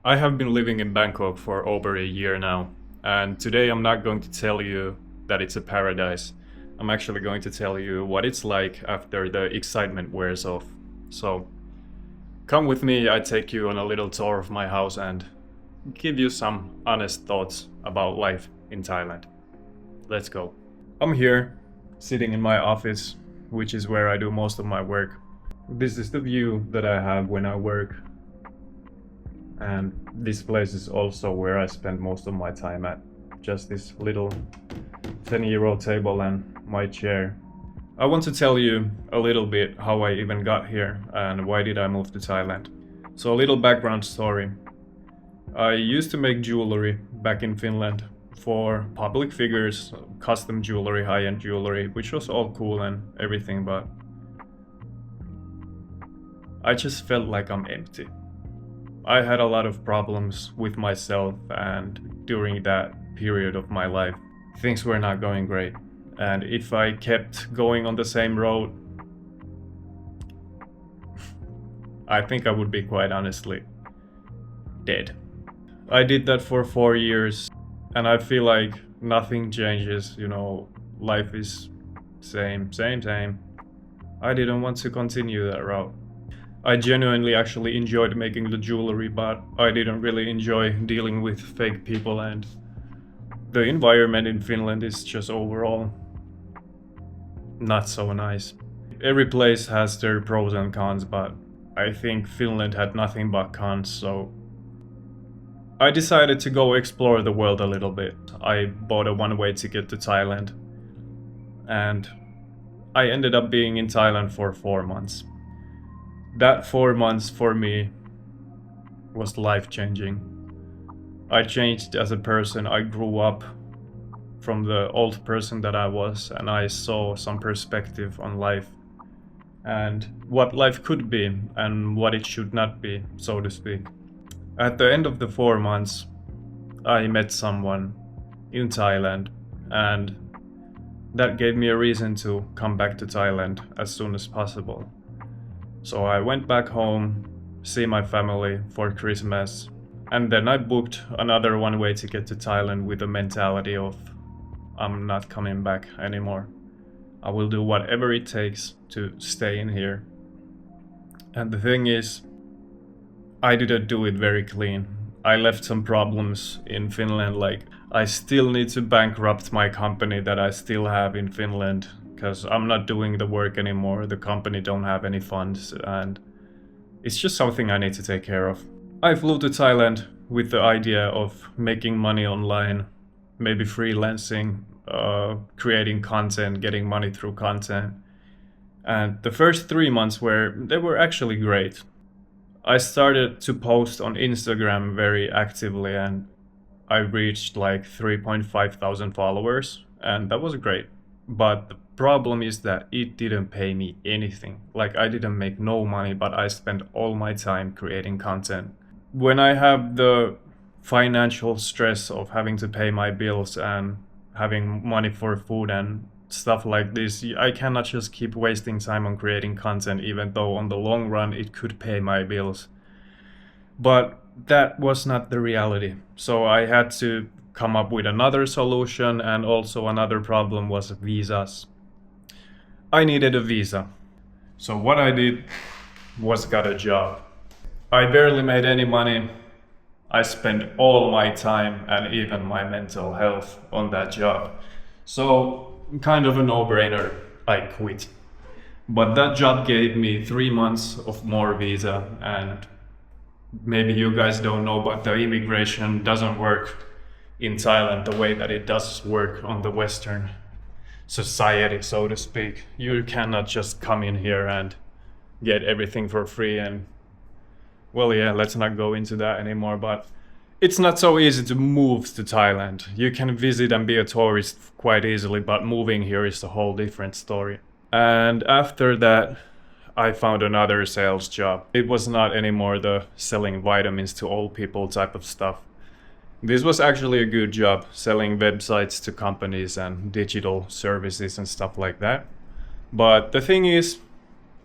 I have been living in Bangkok for over a year now, and today I'm not going to tell you that it's a paradise. I'm actually going to tell you what it's like after the excitement wears off. So, come with me, I take you on a little tour of my house and give you some honest thoughts about life in Thailand. Let's go. I'm here, sitting in my office, which is where I do most of my work. This is the view that I have when I work. And this place is also where I spend most of my time at. Just this little 10-euro table and my chair. I want to tell you a little bit how I even got here and why did I move to Thailand. So a little background story. I used to make jewelry back in Finland for public figures, custom jewelry, high-end jewelry, which was all cool and everything, but I just felt like I'm empty. I had a lot of problems with myself, and during that period of my life, things were not going great. And if I kept going on the same road, I think I would be quite honestly dead. I did that for 4 years, and I feel like nothing changes, life is same. I didn't want to continue that route. I genuinely actually enjoyed making the jewelry, but I didn't really enjoy dealing with fake people, and the environment in Finland is just overall not so nice. Every place has their pros and cons, but I think Finland had nothing but cons, so I decided to go explore the world a little bit. I bought a one-way ticket to Thailand, and I ended up being in Thailand for 4 months. That 4 months for me was life-changing. I changed as a person. I grew up from the old person that I was, and I saw some perspective on life and what life could be and what it should not be, so to speak. At the end of the 4 months, I met someone in Thailand, and that gave me a reason to come back to Thailand as soon as possible. So I went back home, see my family for Christmas, and then I booked another one-way ticket to Thailand with the mentality of I'm not coming back anymore. I will do whatever it takes to stay in here. And the thing is, I didn't do it very clean. I left some problems in Finland, like I still need to bankrupt my company that I still have in Finland, because I'm not doing the work anymore, the company don't have any funds, and it's just something I need to take care of. I flew to Thailand with the idea of making money online, maybe freelancing, creating content, getting money through content. And the first 3 months they were actually great. I started to post on Instagram very actively, and I reached like 3.5 thousand followers, and that was great. But the problem is that it didn't pay me anything. Like I didn't make no money, but I spent all my time creating content. When I have the financial stress of having to pay my bills and having money for food and stuff like this, I cannot just keep wasting time on creating content, even though on the long run it could pay my bills. But that was not the reality. So I had to come up with another solution, and also another problem was visas. I needed a visa. So what I did was got a job. I barely made any money. I spent all my time and even my mental health on that job. So kind of a no-brainer, I quit. But that job gave me 3 months of more visa, and maybe you guys don't know, but the immigration doesn't work in Thailand the way that it does work on the Western society, so to speak. You cannot just come in here and get everything for free, and well, yeah, let's not go into that anymore, but it's not so easy to move to Thailand. You can visit and be a tourist quite easily, but moving here is a whole different story. And after that, I found another sales job. It was not anymore the selling vitamins to old people type of stuff. This was actually a good job, selling websites to companies and digital services and stuff like that. But the thing is,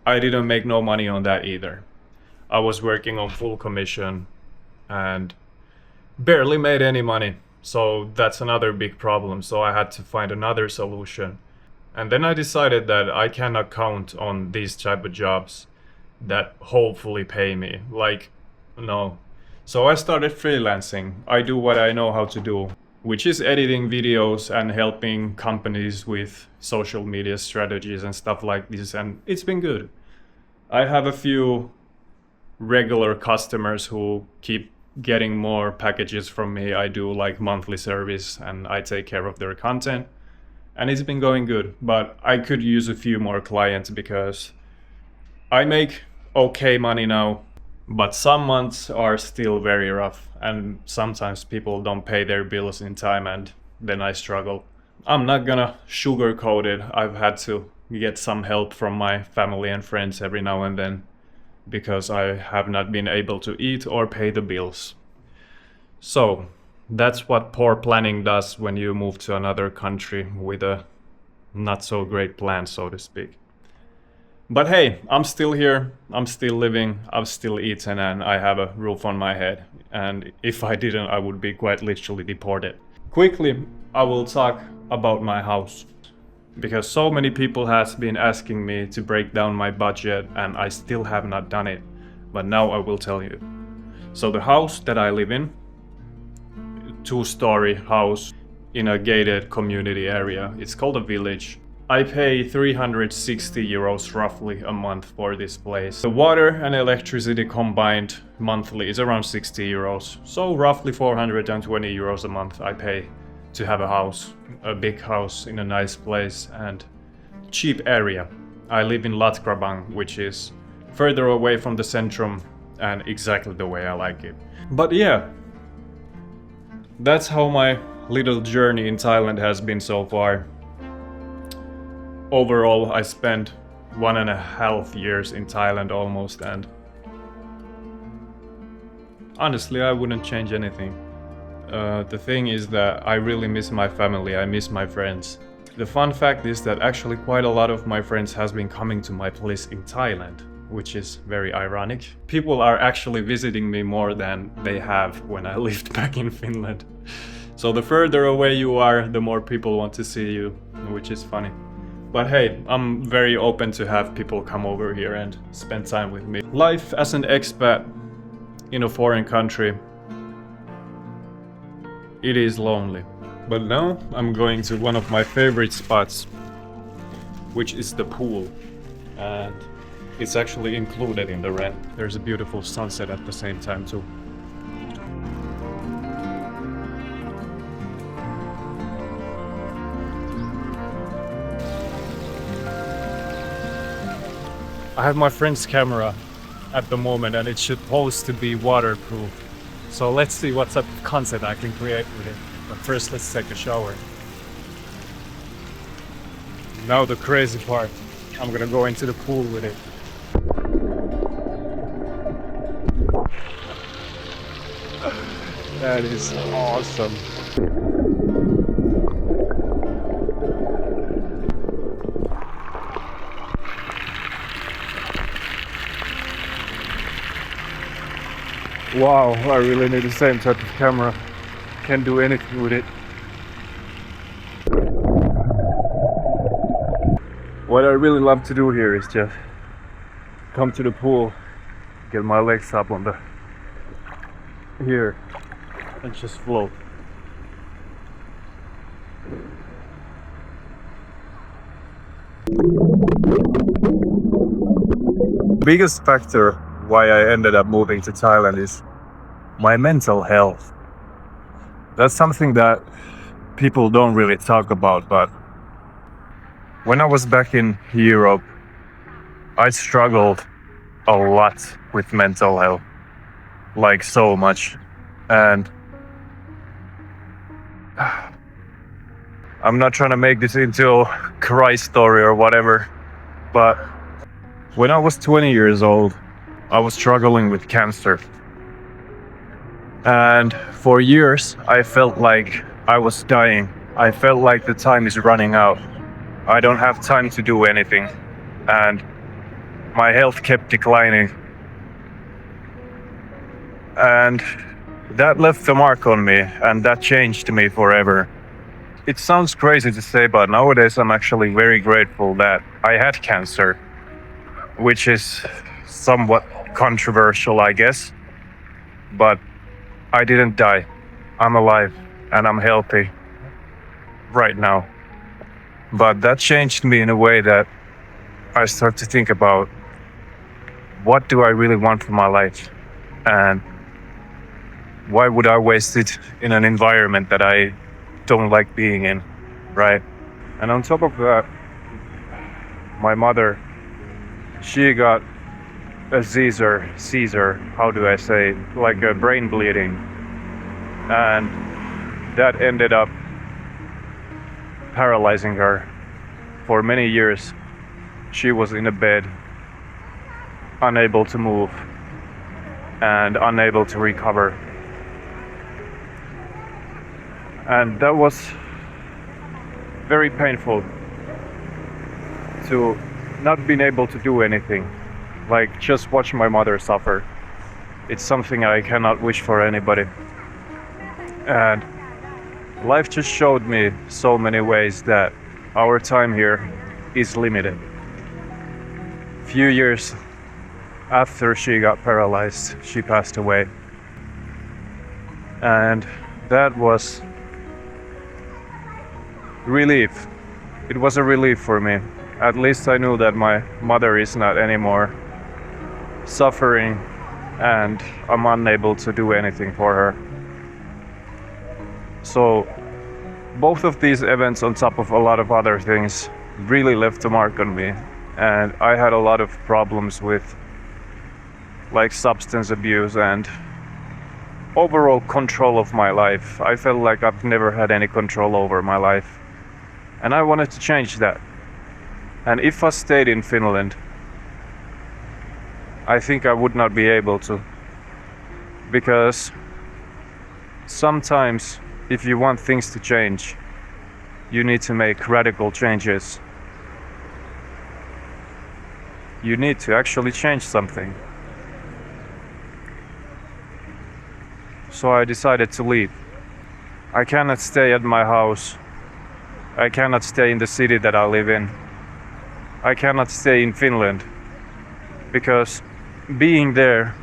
I didn't make no money on that either. I was working on full commission, and barely made any money. So that's another big problem. So I had to find another solution. And then I decided that I cannot count on these type of jobs that hopefully pay me. Like, no. So I started freelancing. I do what I know how to do, which is editing videos and helping companies with social media strategies and stuff like this. And it's been good. I have a few regular customers who keep getting more packages from me. I do like monthly service and I take care of their content. And it's been going good, but I could use a few more clients because I make okay money now, but some months are still very rough and sometimes people don't pay their bills in time and then I struggle. I'm not gonna sugarcoat it. I've had to get some help from my family and friends every now and then because I have not been able to eat or pay the bills. So that's what poor planning does when you move to another country with a not so great plan, so to speak. But hey, I'm still here, I'm still living, I've still eaten, and I have a roof on my head. And if I didn't, I would be quite literally deported. Quickly, I will talk about my house. Because so many people has been asking me to break down my budget and I still have not done it. But now I will tell you. So the house that I live in, 2-story house in a gated community area. It's called a village. I pay 360 euros roughly a month for this place. The water and electricity combined monthly is around 60 euros. So roughly 420 euros a month I pay to have a house, a big house in a nice place and cheap area. I live in Latkrabang, which is further away from the centrum and exactly the way I like it. But yeah, that's how my little journey in Thailand has been so far. Overall, I spent 1.5 years in Thailand almost, and honestly, I wouldn't change anything. The thing is that I really miss my family, I miss my friends. The fun fact is that actually quite a lot of my friends has been coming to my place in Thailand, which is very ironic. People are actually visiting me more than they have when I lived back in Finland. So the further away you are, the more people want to see you, which is funny. But hey, I'm very open to have people come over here and spend time with me. Life as an expat in a foreign country, it is lonely. But now I'm going to one of my favorite spots, which is the pool. And it's actually included in the rent. There's a beautiful sunset at the same time too. I have my friend's camera at the moment and it's supposed to be waterproof. So let's see what type of content I can create with it. But first let's take a shower. Now the crazy part. I'm gonna go into the pool with it. That is awesome. Wow, I really need the same type of camera. Can't do anything with it. What I really love to do here is just come to the pool, get my legs up on the here and just float. Biggest factor why I ended up moving to Thailand is my mental health. That's something that people don't really talk about, but when I was back in Europe, I struggled a lot with mental health, like so much. And I'm not trying to make this into a cry story or whatever, but when I was 20 years old, I was struggling with cancer. And for years, I felt like I was dying. I felt like the time is running out. I don't have time to do anything. And my health kept declining. And That left a mark on me, and that changed me forever. It sounds crazy to say, but nowadays I'm actually very grateful that I had cancer, which is somewhat controversial, I guess. But I didn't die. I'm alive and I'm healthy right now. But that changed me in a way that I start to think about, what do I really want for my life? And why would I waste it in an environment that I don't like being in, right? And on top of that, my mother, she got a Caesar, how do I say it? Like a brain bleeding. And that ended up paralyzing her. For many years, she was in a bed, unable to move and unable to recover. And that was very painful, to not being able to do anything, like just watch my mother suffer. It's something I cannot wish for anybody. And life just showed me so many ways that our time here is limited. Few years after she got paralyzed, she passed away. And that was relief. It was a relief for me. At least I knew that my mother is not anymore suffering and I'm unable to do anything for her. So both of these events, on top of a lot of other things, really left a mark on me. And I had a lot of problems with like substance abuse and overall control of my life. I felt like I've never had any control over my life. And I wanted to change that. And if I stayed in Finland, I think I would not be able to. Because sometimes if you want things to change, you need to make radical changes. You need to actually change something. So I decided to leave. I cannot stay at my house. I cannot stay in the city that I live in. I cannot stay in Finland, because being there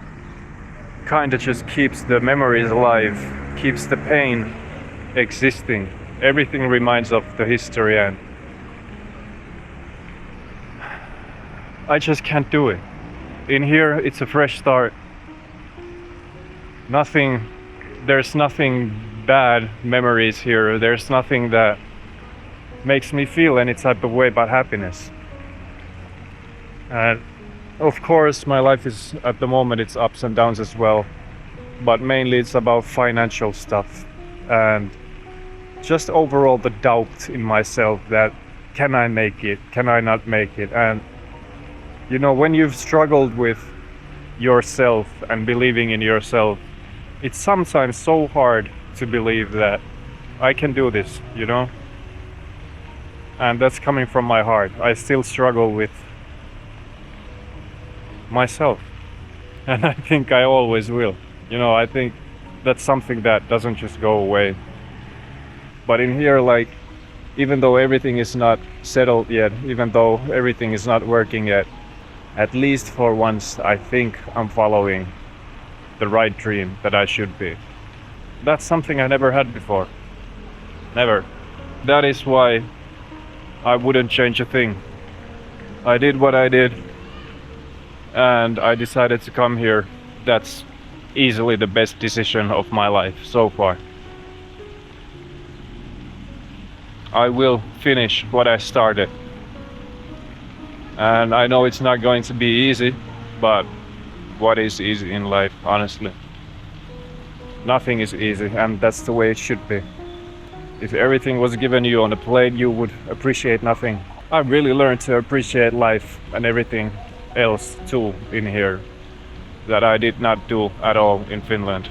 kinda just keeps the memories alive, keeps the pain existing. Everything reminds of the history, and I just can't do it. In here, it's a fresh start. There's nothing bad memories here. There's nothing that makes me feel any type of way but happiness. And of course, my life is, at the moment, it's ups and downs as well. But mainly it's about financial stuff. And just overall the doubt in myself that, can I make it? Can I not make it? And you know, when you've struggled with yourself and believing in yourself, it's sometimes so hard to believe that I can do this, you know? And that's coming from my heart. I still struggle with myself. And I think I always will. You know, I think that's something that doesn't just go away. But in here, like, even though everything is not settled yet, even though everything is not working yet, at least for once, I think I'm following the right dream that I should be. That's something I never had before. Never. That is why I wouldn't change a thing. I did what I did, and I decided to come here. That's easily the best decision of my life so far. I will finish what I started. And I know it's not going to be easy, but what is easy in life, honestly? Nothing is easy, and that's the way it should be. If everything was given you on a plate, you would appreciate nothing. I really learned to appreciate life and everything else too in here that I did not do at all in Finland.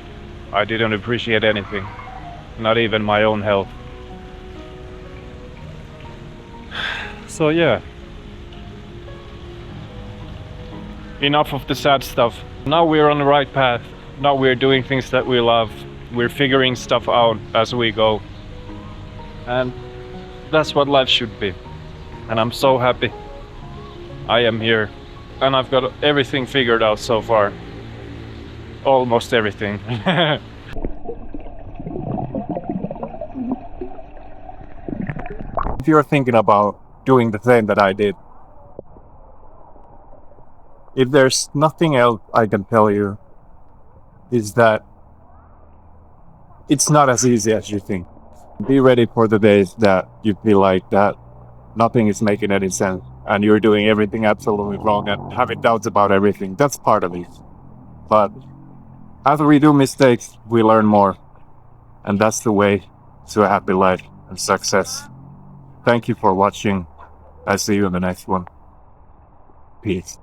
I didn't appreciate anything, not even my own health. So yeah. Enough of the sad stuff. Now we're on the right path. Now we're doing things that we love. We're figuring stuff out as we go. And that's what life should be. And I'm so happy I am here. And I've got everything figured out so far. Almost everything. If you're thinking about doing the same that I did, if there's nothing else I can tell you, is that it's not as easy as you think. Be ready for the days that you feel like that nothing is making any sense and you're doing everything absolutely wrong and having doubts about everything. That's part of it. But as we do mistakes, we learn more. And that's the way to a happy life and success. Thank you for watching. I'll see you in the next one. Peace.